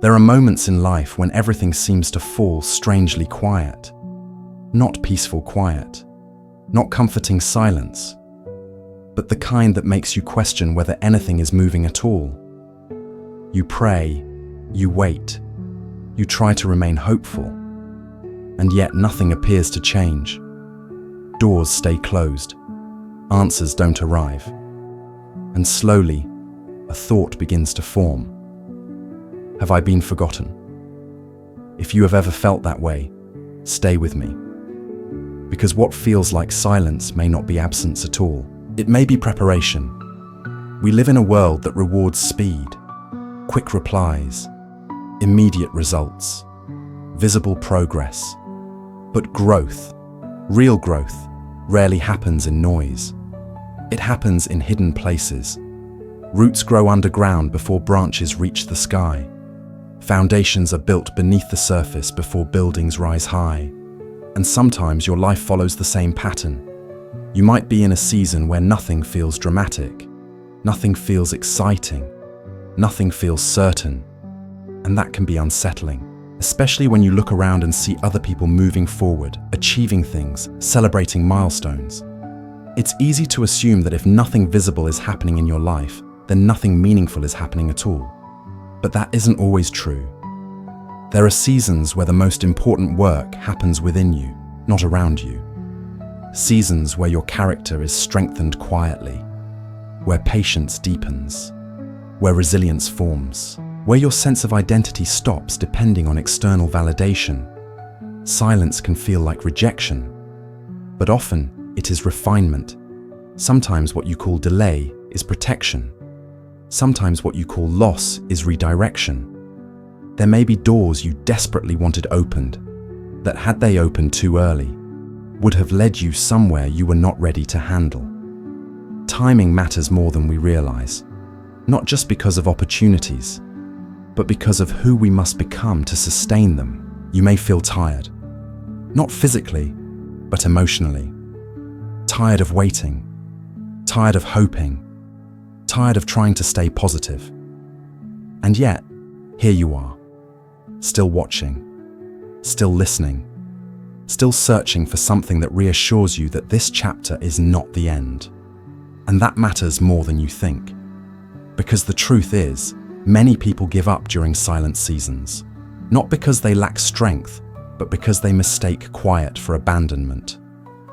There are moments in life when everything seems to fall strangely quiet. Not peaceful quiet, not comforting silence, but the kind that makes you question whether anything is moving at all. You pray, you wait, you try to remain hopeful, and yet nothing appears to change. Doors stay closed, answers don't arrive, and slowly, a thought begins to form. Have I been forgotten? If you have ever felt that way, stay with me. Because what feels like silence may not be absence at all. It may be preparation. We live in a world that rewards speed, quick replies, immediate results, visible progress. But growth, real growth, rarely happens in noise. It happens in hidden places. Roots grow underground before branches reach the sky. Foundations are built beneath the surface before buildings rise high. And sometimes your life follows the same pattern. You might be in a season where nothing feels dramatic, nothing feels exciting, nothing feels certain. And that can be unsettling, especially when you look around and see other people moving forward, achieving things, celebrating milestones. It's easy to assume that if nothing visible is happening in your life, then nothing meaningful is happening at all. But that isn't always true. There are seasons where the most important work happens within you, not around you. Seasons where your character is strengthened quietly, where patience deepens, where resilience forms, where your sense of identity stops depending on external validation. Silence can feel like rejection, but often it is refinement. Sometimes what you call delay is protection. Sometimes what you call loss is redirection. There may be doors you desperately wanted opened, that had they opened too early, would have led you somewhere you were not ready to handle. Timing matters more than we realize, not just because of opportunities, but because of who we must become to sustain them. You may feel tired, not physically, but emotionally. Tired of waiting, tired of hoping, tired of trying to stay positive. And yet, here you are, still watching, still listening, still searching for something that reassures you that this chapter is not the end. And that matters more than you think. Because the truth is, many people give up during silent seasons, not because they lack strength, but because they mistake quiet for abandonment.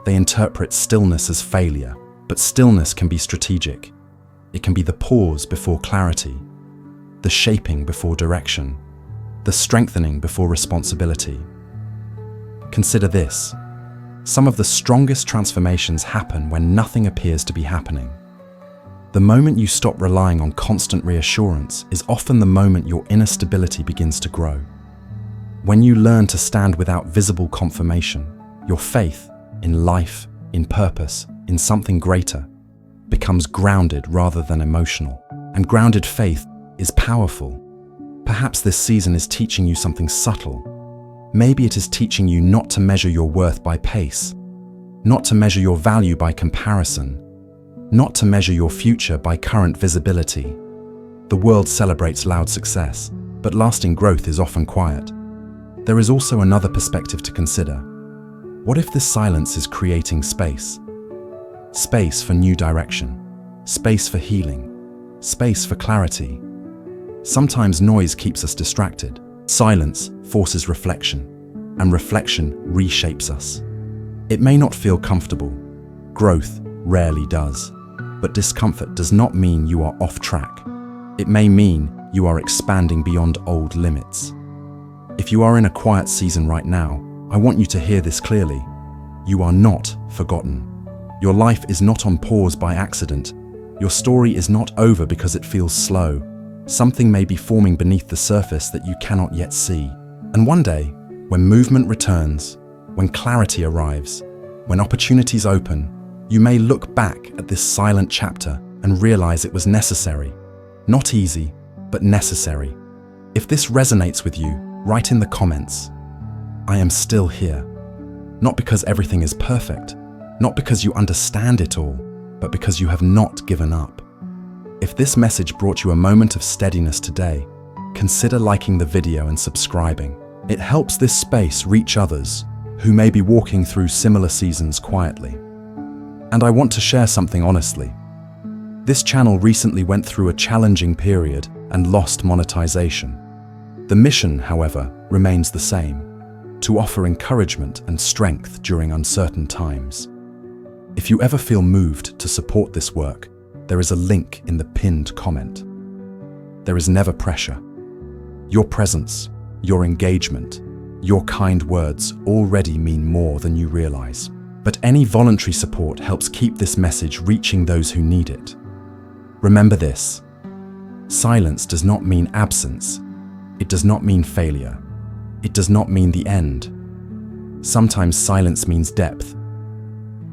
They interpret stillness as failure, but stillness can be strategic. It can be the pause before clarity, the shaping before direction, the strengthening before responsibility. Consider this. Some of the strongest transformations happen when nothing appears to be happening. The moment you stop relying on constant reassurance is often the moment your inner stability begins to grow. When you learn to stand without visible confirmation, your faith in life, in purpose, in something greater, becomes grounded rather than emotional. And grounded faith is powerful. Perhaps this season is teaching you something subtle. Maybe it is teaching you not to measure your worth by pace, not to measure your value by comparison, not to measure your future by current visibility. The world celebrates loud success, but lasting growth is often quiet. There is also another perspective to consider. What if this silence is creating space? Space for new direction, space for healing, space for clarity. Sometimes noise keeps us distracted. Silence forces reflection, and reflection reshapes us. It may not feel comfortable. Growth rarely does. But discomfort does not mean you are off track. It may mean you are expanding beyond old limits. If you are in a quiet season right now, I want you to hear this clearly. You are not forgotten. Your life is not on pause by accident. Your story is not over because it feels slow. Something may be forming beneath the surface that you cannot yet see. And one day, when movement returns, when clarity arrives, when opportunities open, you may look back at this silent chapter and realize it was necessary. Not easy, but necessary. If this resonates with you, write in the comments, I am still here. Not because everything is perfect, not because you understand it all, but because you have not given up. If this message brought you a moment of steadiness today, consider liking the video and subscribing. It helps this space reach others who may be walking through similar seasons quietly. And I want to share something honestly. This channel recently went through a challenging period and lost monetization. The mission, however, remains the same: to offer encouragement and strength during uncertain times. If you ever feel moved to support this work, there is a link in the pinned comment. There is never pressure. Your presence, your engagement, your kind words already mean more than you realize. But any voluntary support helps keep this message reaching those who need it. Remember this: silence does not mean absence. It does not mean failure. It does not mean the end. Sometimes silence means depth.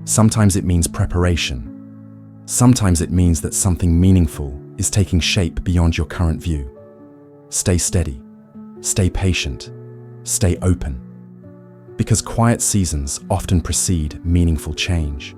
Sometimes it means preparation. Sometimes it means that something meaningful is taking shape beyond your current view. Stay steady. Stay patient. Stay open. Because quiet seasons often precede meaningful change.